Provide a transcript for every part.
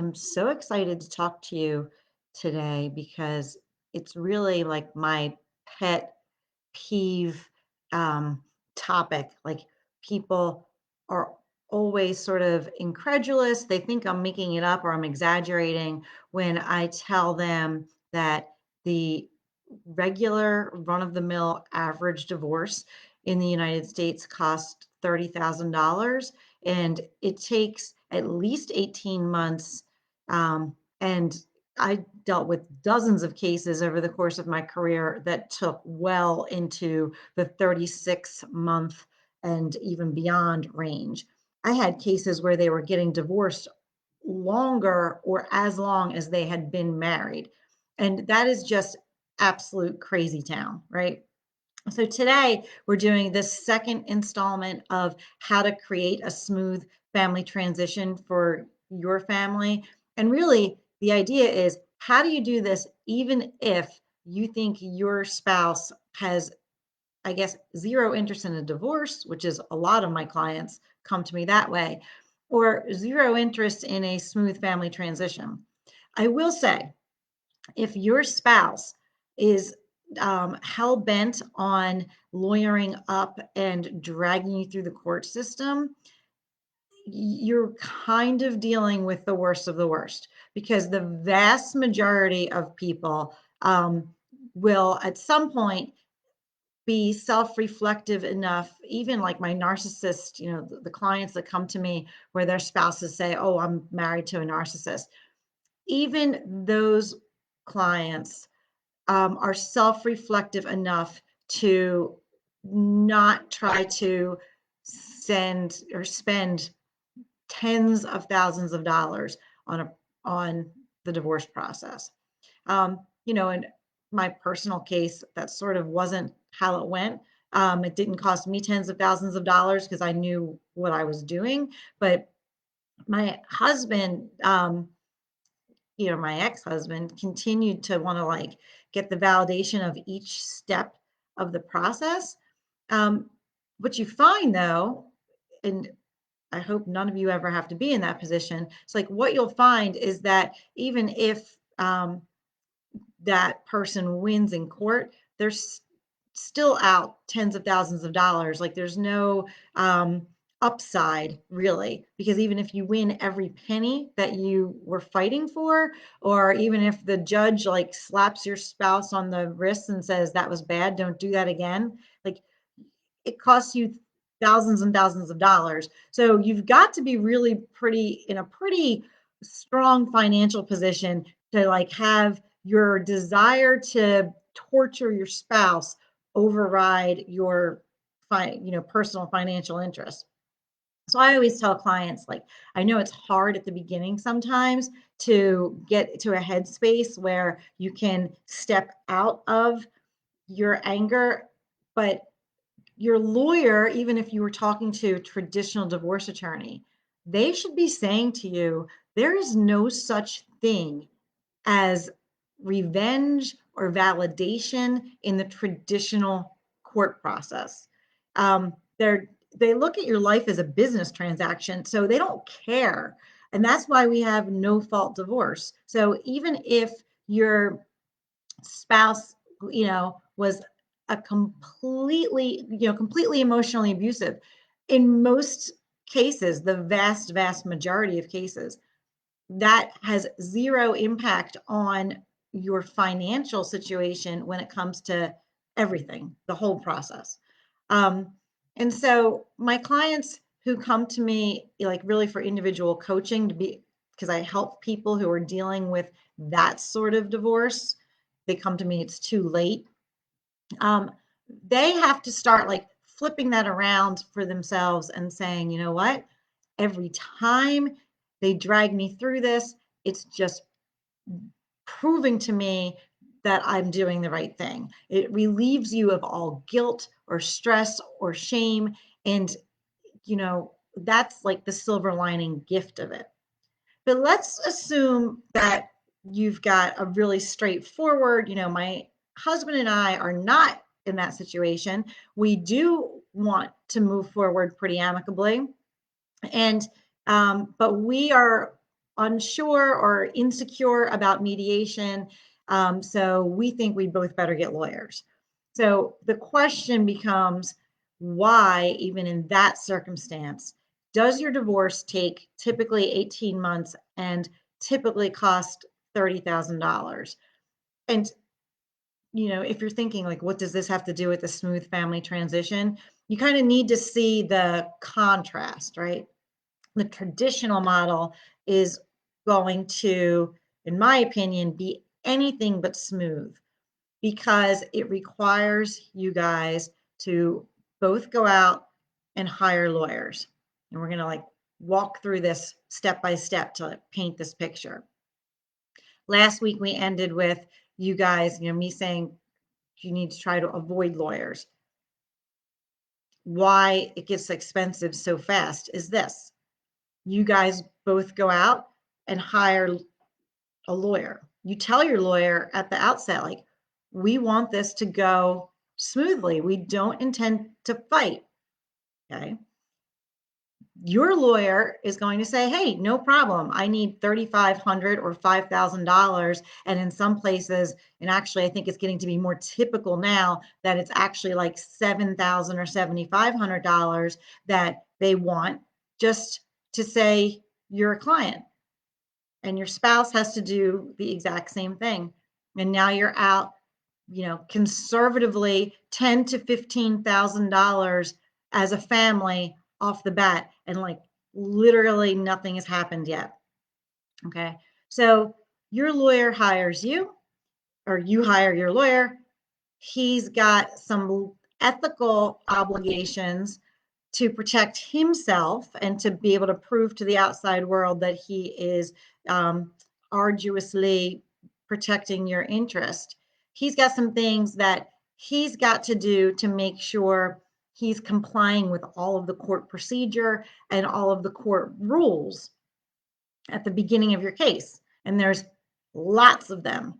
am so excited to talk to you today because it's really like my pet peeve topic. Like people are always sort of incredulous. They think I'm making it up or I'm exaggerating when I tell them that the regular run of the mill average divorce in the United States costs $30,000 and it takes at least 18 months. And I dealt with dozens of cases over the course of my career that took well into the 36-month and even beyond range. I had cases where they were getting divorced longer or as long as they had been married. And that is just absolute crazy town, right? So today we're doing this second installment of how to create a smooth family transition for your family. And really, the idea is how do you do this even if you think your spouse has, I guess, zero interest in a divorce, which is a lot of my clients come to me that way, or zero interest in a smooth family transition. I will say, if your spouse is hell bent on lawyering up and dragging you through the court system, you're kind of dealing with the worst of the worst because the vast majority of people will at some point be self-reflective enough, even like my narcissist, the clients that come to me where their spouses say, oh, I'm married to a narcissist. Even those clients are self-reflective enough to not try to send or spend tens of thousands of dollars on the divorce process. In my personal case, that sort of wasn't how it went. It didn't cost me tens of thousands of dollars because I knew what I was doing. But my husband, my ex-husband continued to want to like get the validation of each step of the process. What you find though, and I hope none of you ever have to be in that position. It's like what you'll find is that even if that person wins in court, they're still out tens of thousands of dollars. Like there's no upside really, because even if you win every penny that you were fighting for, or even if the judge like slaps your spouse on the wrist and says that was bad, don't do that again, like it costs you thousands and thousands of dollars. So you've got to be really in a pretty strong financial position to like have your desire to torture your spouse override your personal financial interests. So I always tell clients, like, I know it's hard at the beginning sometimes to get to a headspace where you can step out of your anger, but your lawyer, even if you were talking to a traditional divorce attorney, they should be saying to you, there is no such thing as revenge or validation in the traditional court process. They look at your life as a business transaction, so they don't care. And that's why we have no fault divorce. So even if your spouse, was a completely emotionally abusive, in most cases, the vast, vast majority of cases, that has zero impact on your financial situation when it comes to everything, the whole process. And so my clients who come to me like really for individual coaching because I help people who are dealing with that sort of divorce, they come to me, it's too late. They have to start like flipping that around for themselves and saying, you know what? Every time they drag me through this, it's just proving to me that I'm doing the right thing. It relieves you of all guilt or stress or shame. And, that's like the silver lining gift of it. But let's assume that you've got a really straightforward, my husband and I are not in that situation. We do want to move forward pretty amicably. And but we are unsure or insecure about mediation. So we think we both better get lawyers. So the question becomes, why, even in that circumstance, does your divorce take typically 18 months and typically cost $30,000? And, if you're thinking like, what does this have to do with a smooth family transition? You kind of need to see the contrast, right? The traditional model is going to, in my opinion, be anything but smooth because it requires you guys to both go out and hire lawyers. And we're going to like walk through this step by step to paint this picture. Last week we ended with you guys, me saying you need to try to avoid lawyers. Why it gets expensive so fast is this. You guys both go out and hire a lawyer. You tell your lawyer at the outset, like, we want this to go smoothly. We don't intend to fight. Okay. Your lawyer is going to say, hey, no problem. I need $3,500 or $5,000. And in some places, and actually, I think it's getting to be more typical now that it's actually like $7,000 or $7,500 that they want just to say you're a client. And your spouse has to do the exact same thing. And now you're out, conservatively $10,000 to $15,000 as a family off the bat, and like literally nothing has happened yet. Okay, so your lawyer hires you, or you hire your lawyer. He's got some ethical obligations to protect himself and to be able to prove to the outside world that he is arduously protecting your interest. He's got some things that he's got to do to make sure he's complying with all of the court procedure and all of the court rules at the beginning of your case. And there's lots of them.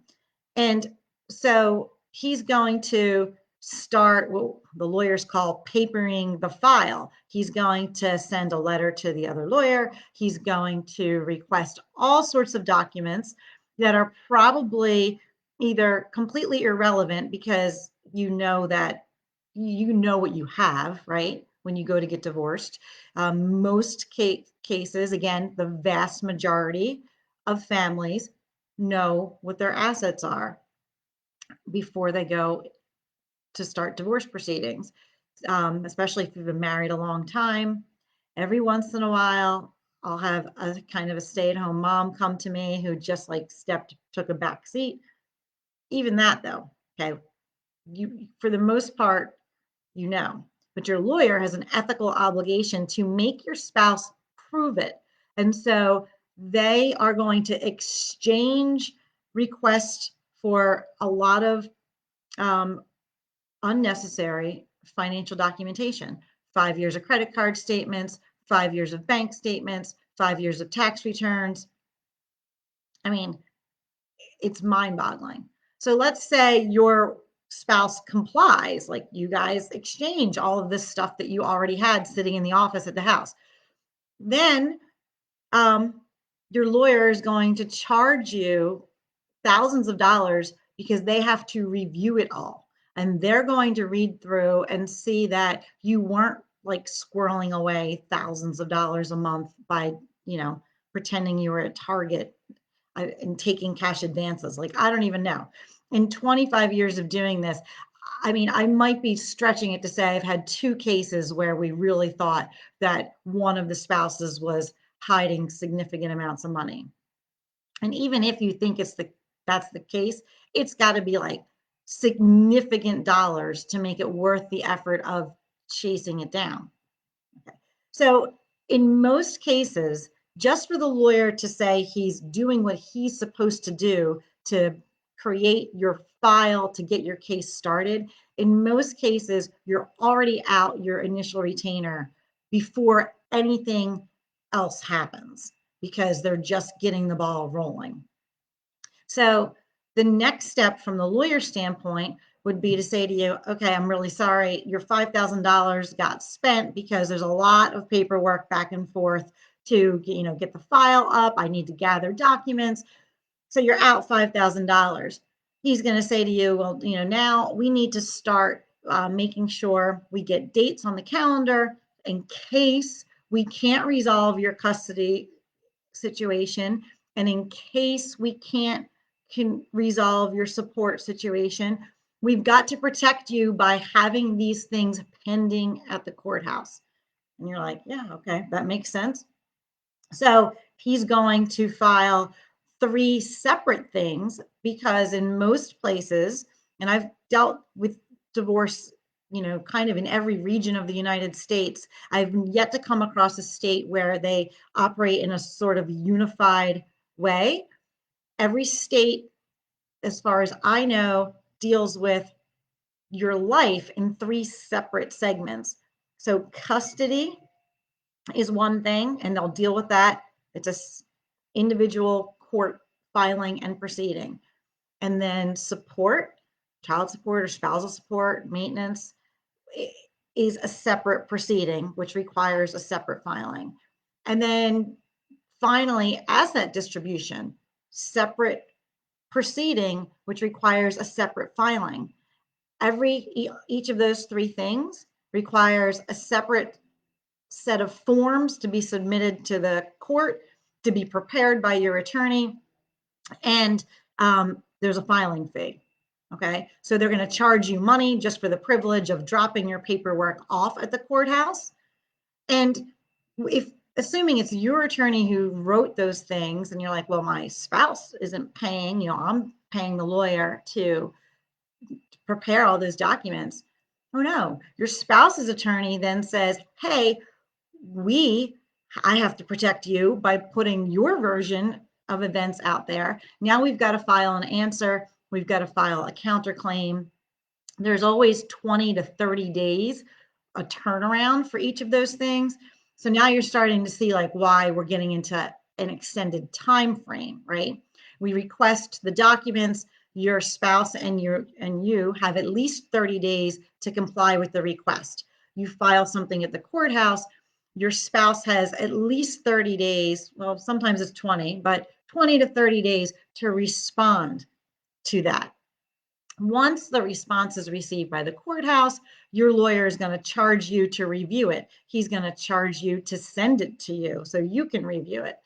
And so he's going to start what the lawyers call papering the file. He's going to send a letter to the other lawyer. He's going to request all sorts of documents that are probably either completely irrelevant because that you know what you have, right? When you go to get divorced. Most cases, again, the vast majority of families know what their assets are before they go to start divorce proceedings, especially if you've been married a long time. Every once in a while, I'll have a kind of a stay-at-home mom come to me who just like took a back seat. Even that though, okay, for the most part, but your lawyer has an ethical obligation to make your spouse prove it. And so they are going to exchange requests for a lot of unnecessary financial documentation. 5 years of credit card statements, 5 years of bank statements, 5 years of tax returns. I mean, it's mind-boggling. So let's say your spouse complies, like you guys exchange all of this stuff that you already had sitting in the office at the house. Then your lawyer is going to charge you thousands of dollars because they have to review it all. And they're going to read through and see that you weren't like squirreling away thousands of dollars a month by, pretending you were at Target and taking cash advances. Like, I don't even know. In 25 years of doing this, I mean, I might be stretching it to say I've had 2 cases where we really thought that one of the spouses was hiding significant amounts of money. And even if you think that's the case, it's got to be like significant dollars to make it worth the effort of chasing it down. Okay. So in most cases, just for the lawyer to say he's doing what he's supposed to do to create your file to get your case started, in most cases, you're already out your initial retainer before anything else happens because they're just getting the ball rolling. So the next step from the lawyer standpoint would be to say to you, okay, I'm really sorry, your $5,000 got spent because there's a lot of paperwork back and forth to, get the file up. I need to gather documents. So you're out $5,000. He's going to say to you, well, now we need to start making sure we get dates on the calendar in case we can't resolve your custody situation, and in case we can't can resolve your support situation, we've got to protect you by having these things pending at the courthouse. And you're like, yeah, okay, that makes sense. So he's going to file three separate things because in most places, and I've dealt with divorce, kind of in every region of the United States, I've yet to come across a state where they operate in a sort of unified way. Every state, as far as I know, deals with your life in three separate segments. So custody is one thing, and they'll deal with that. It's a individual court filing and proceeding. And then support, child support or spousal support, maintenance is a separate proceeding, which requires a separate filing. And then finally, asset distribution, separate proceeding, which requires a separate filing. Each of those three things requires a separate set of forms to be submitted to the court, to be prepared by your attorney, and there's a filing fee. Okay, so they're going to charge you money just for the privilege of dropping your paperwork off at the courthouse. And if assuming it's your attorney who wrote those things, and you're like, well, my spouse isn't paying, I'm paying the lawyer to prepare all those documents. Oh no, your spouse's attorney then says, hey, I have to protect you by putting your version of events out there. Now we've got to file an answer. We've got to file a counterclaim. There's always 20 to 30 days, a turnaround for each of those things. So now you're starting to see like why we're getting into an extended time frame, right? We request the documents. Your spouse and you have at least 30 days to comply with the request. You file something at the courthouse. Your spouse has at least 30 days, well, sometimes it's 20, but 20 to 30 days to respond to that. Once the response is received by the courthouse, your lawyer is going to charge you to review it. He's going to charge you to send it to you so you can review it.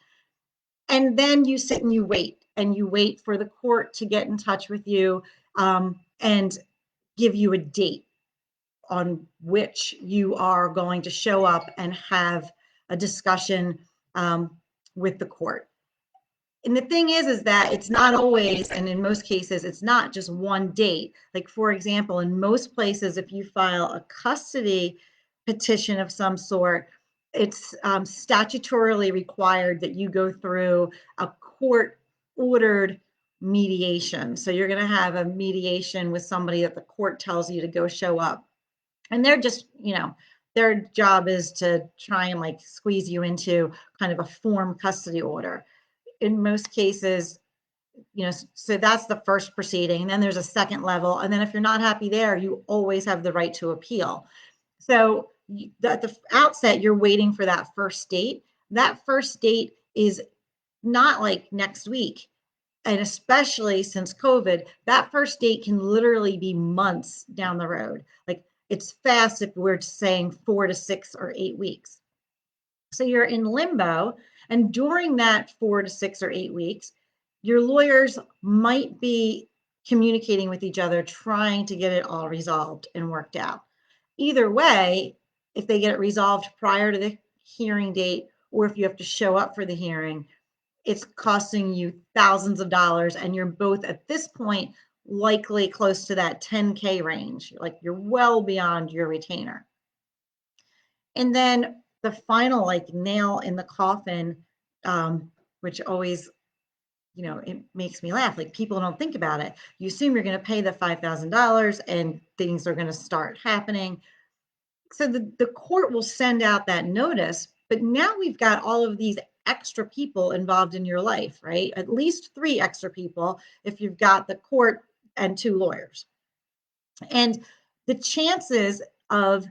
And then you sit and you wait for the court to get in touch with you and give you a date on which you are going to show up and have a discussion with the court. And the thing is that it's not always, and in most cases, it's not just one date. Like, for example, in most places, if you file a custody petition of some sort, it's statutorily required that you go through a court ordered mediation. So you're going to have a mediation with somebody that the court tells you to go show up. And they're just, their job is to try and like squeeze you into kind of a form custody order. In most cases, so that's the first proceeding. And then there's a second level. And then if you're not happy there, you always have the right to appeal. So at the outset, you're waiting for that first date. That first date is not like next week. And especially since COVID, that first date can literally be months down the road. Like it's fast if we're saying 4 to 6 or 8 weeks. So you're in limbo. And during that 4 to 6 or 8 weeks, your lawyers might be communicating with each other, trying to get it all resolved and worked out. Either way, if they get it resolved prior to the hearing date, or if you have to show up for the hearing, it's costing you thousands of dollars. And you're both at this point likely close to that 10K range. Like you're well beyond your retainer. And then the final like nail in the coffin, which always, it makes me laugh. Like people don't think about it. You assume you're going to pay the $5,000 and things are going to start happening. So the court will send out that notice, but now we've got all of these extra people involved in your life, right? At least 3 extra people if you've got the court and 2 lawyers. And the chances of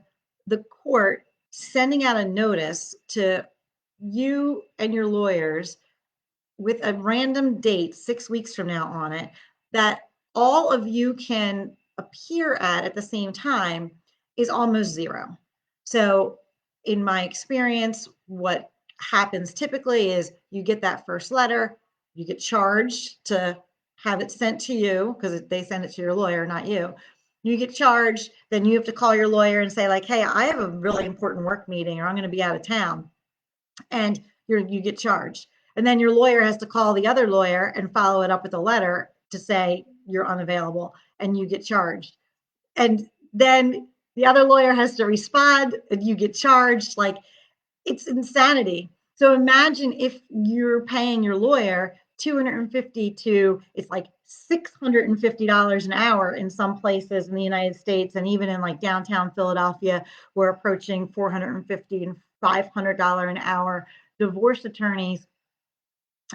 the court sending out a notice to you and your lawyers with a random date 6 weeks from now on it that all of you can appear at the same time is almost zero. So, in my experience, what happens typically is you get that first letter, you get charged to have it sent to you because they send it to your lawyer, not you. You get charged, then you have to call your lawyer and say, like, hey, I have a really important work meeting or I'm going to be out of town. And you get charged. And then your lawyer has to call the other lawyer and follow it up with a letter to say you're unavailable and you get charged. And then the other lawyer has to respond and you get charged. Like, it's insanity. So imagine if you're paying your lawyer 250 to it's like $650 an hour in some places in the United States, and even in like downtown Philadelphia, we're approaching 450 and $500 an hour. Divorce attorneys,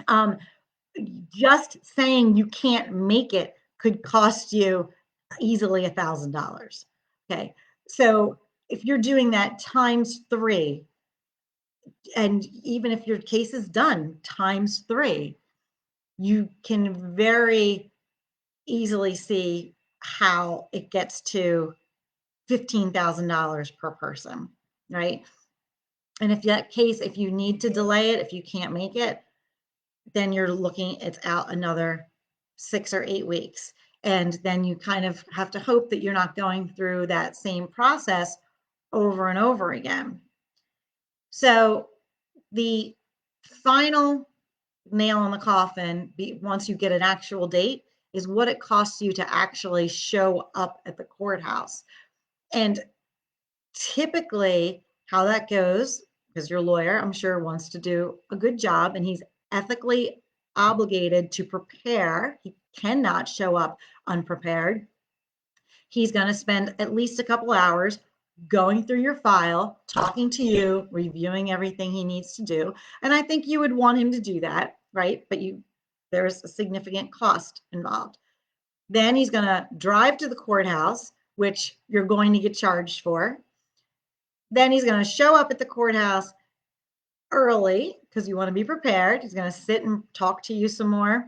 um, just saying you can't make it could cost you easily $1,000. Okay, so if you're doing that times three, and even if your case is done times three, you can very easily see how it gets to $15,000 per person, right? And if that case, if you need to delay it, if you can't make it, then you're looking, it's out another 6 or 8 weeks. And then you kind of have to hope that you're not going through that same process over and over again. So the final nail in the coffin, once you get an actual date, is what it costs you to actually show up at the courthouse. And typically, how that goes, because your lawyer, I'm sure, wants to do a good job and he's ethically obligated to prepare. He cannot show up unprepared. He's going to spend at least a couple hours going through your file, talking to you, reviewing everything he needs to do. And I think you would want him to do that, right? But there's a significant cost involved. Then he's going to drive to the courthouse, which you're going to get charged for. Then he's going to show up at the courthouse early because you want to be prepared. He's going to sit and talk to you some more.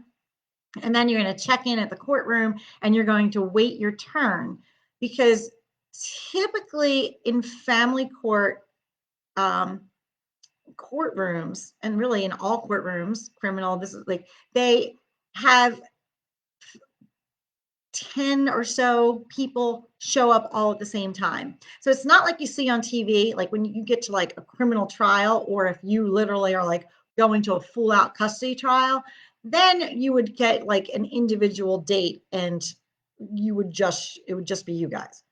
And then you're going to check in at the courtroom and you're going to wait your turn, because typically in family court courtrooms, and really in all courtrooms, criminal, this is like, they have 10 or so people show up all at the same time. So it's not like you see on TV, like when you get to like a criminal trial, or if you literally are like going to a full out custody trial, then you would get like an individual date and it would just be you guys.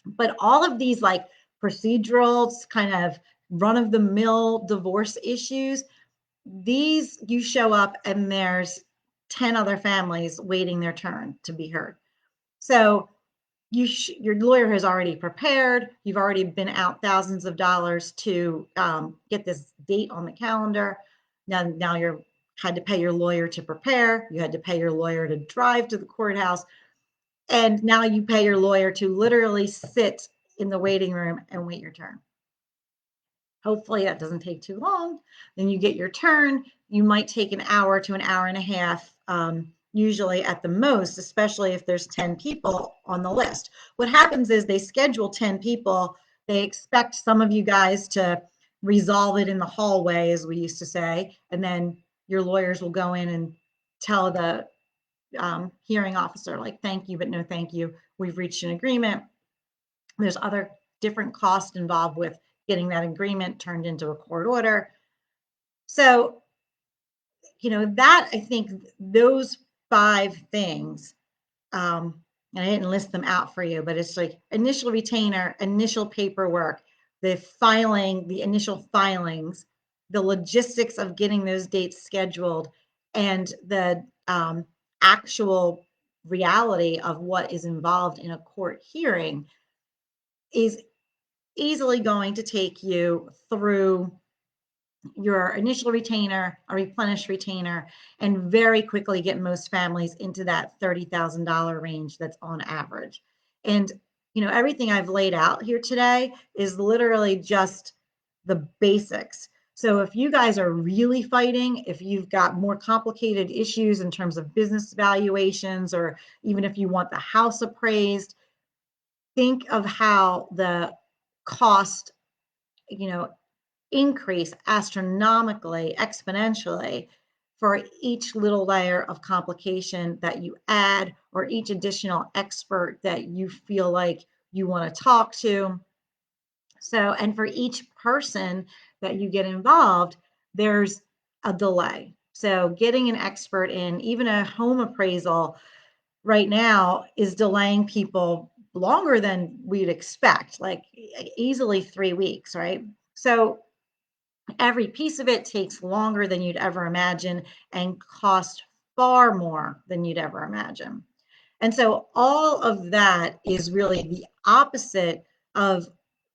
But all of these like procedurals, kind of run of the mill divorce issues, these you show up and there's 10 other families waiting their turn to be heard. So your lawyer has already prepared. You've already been out thousands of dollars to get this date on the calendar. Now you're had to pay your lawyer to prepare. You had to pay your lawyer to drive to the courthouse. And now you pay your lawyer to literally sit in the waiting room and wait your turn. Hopefully that doesn't take too long. Then you get your turn. You might take an hour to an hour and a half, usually at the most, especially if there's 10 people on the list. What happens is they schedule 10 people. They expect some of you guys to resolve it in the hallway, as we used to say, and then your lawyers will go in and tell the hearing officer, like, thank you, but no thank you. We've reached an agreement. There's other different costs involved with getting that agreement turned into a court order. So, that, I think those 5 things, and I didn't list them out for you, but it's like initial retainer, initial paperwork, the filing, the initial filings, the logistics of getting those dates scheduled, and the actual reality of what is involved in a court hearing is easily going to take you through your initial retainer, a replenished retainer, and very quickly get most families into that $30,000 range that's on average. And, everything I've laid out here today is literally just the basics. So if you guys are really fighting, if you've got more complicated issues in terms of business valuations, or even if you want the house appraised, think of how the cost, you know, increase astronomically, exponentially for each little layer of complication that you add, or each additional expert that you feel like you want to talk to. So, and for each person that you get involved, there's a delay. So, getting an expert in, even a home appraisal right now, is delaying people longer than we'd expect, like easily 3 weeks, right? So, every piece of it takes longer than you'd ever imagine and cost far more than you'd ever imagine. And so all of that is really the opposite of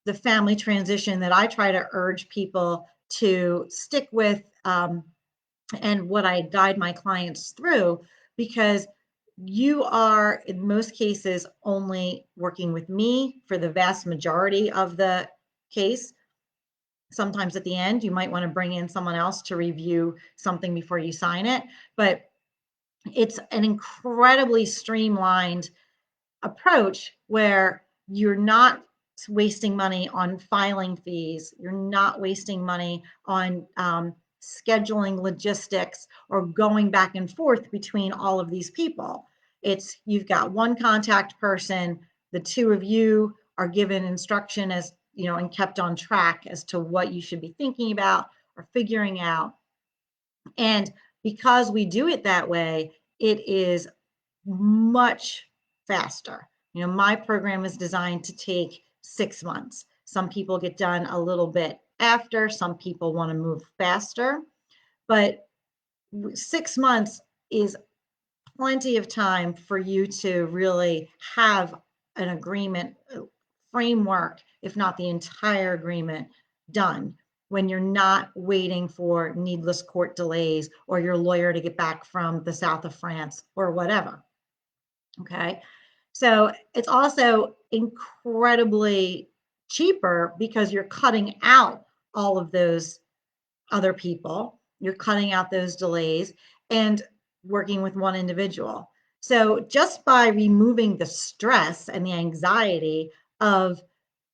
the family transition that I try to urge people to stick with, and what I guide my clients through, because you are, in most cases, only working with me for the vast majority of the case. Sometimes at the end, you might want to bring in someone else to review something before you sign it, but it's an incredibly streamlined approach where you're not wasting money on filing fees. You're not wasting money on scheduling logistics or going back and forth between all of these people. It's, you've got one contact person, the two of you are given instruction, as you know, and kept on track as to what you should be thinking about or figuring out. And because we do it that way, it is much faster. You know, my program is designed to take 6 months. Some people get done a little bit after, some people want to move faster, but 6 months is plenty of time for you to really have an agreement framework, if not the entire agreement, done, when you're not waiting for needless court delays or your lawyer to get back from the south of France or whatever. Okay. So it's also incredibly cheaper because you're cutting out all of those other people, you're cutting out those delays and working with one individual. So just by removing the stress and the anxiety of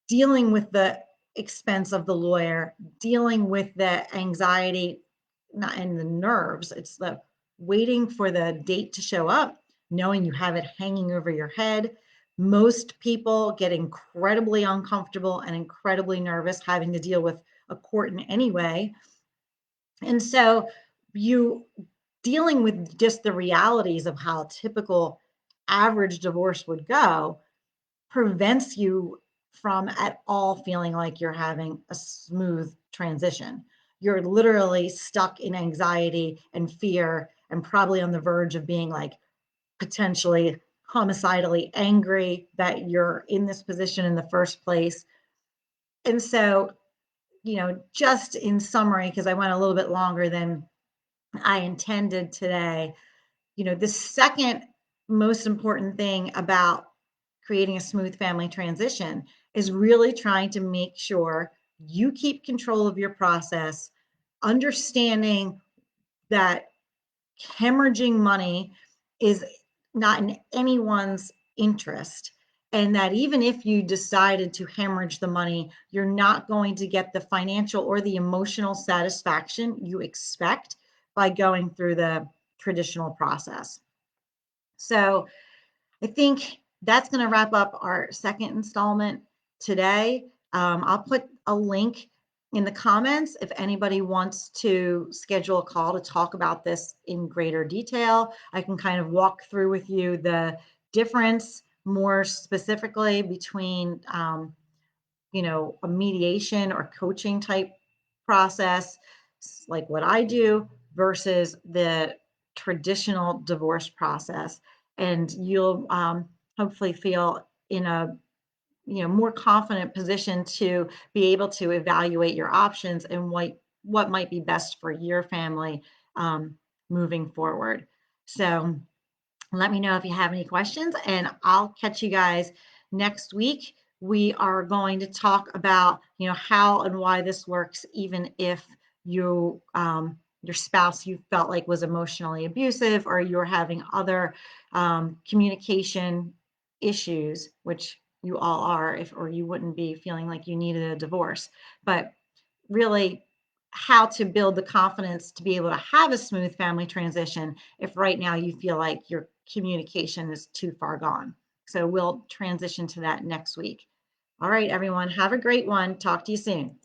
dealing with the expense of the lawyer, dealing with the anxiety, not and the nerves, it's the waiting for the date to show up, knowing you have it hanging over your head. Most people get incredibly uncomfortable and incredibly nervous having to deal with a court in any way. And so you dealing with just the realities of how a typical average divorce would go prevents you from at all feeling like you're having a smooth transition. You're literally stuck in anxiety and fear and probably on the verge of being like potentially homicidally angry that you're in this position in the first place. And so, you know, just in summary, because I went a little bit longer than I intended today, you know, the second most important thing about creating a smooth family transition is really trying to make sure you keep control of your process, understanding that hemorrhaging money is not in anyone's interest. And that even if you decided to hemorrhage the money, you're not going to get the financial or the emotional satisfaction you expect by going through the traditional process. So I think that's going to wrap up our second installment today. I'll put a link in the comments if anybody wants to schedule a call to talk about this in greater detail. I can kind of walk through with you the difference more specifically between, you know, a mediation or coaching type process, like what I do, versus the traditional divorce process. And you'll hopefully feel in a, you know, more confident position to be able to evaluate your options and what might be best for your family moving forward. So let me know if you have any questions, and I'll catch you guys next week. We are going to talk about, you know, how and why this works, even if your spouse you felt like was emotionally abusive, or you're having other communication issues, which you all are, if or you wouldn't be feeling like you needed a divorce. But really, how to build the confidence to be able to have a smooth family transition if right now you feel like your communication is too far gone. So we'll transition to that next week. All right, everyone, have a great one. Talk to you soon.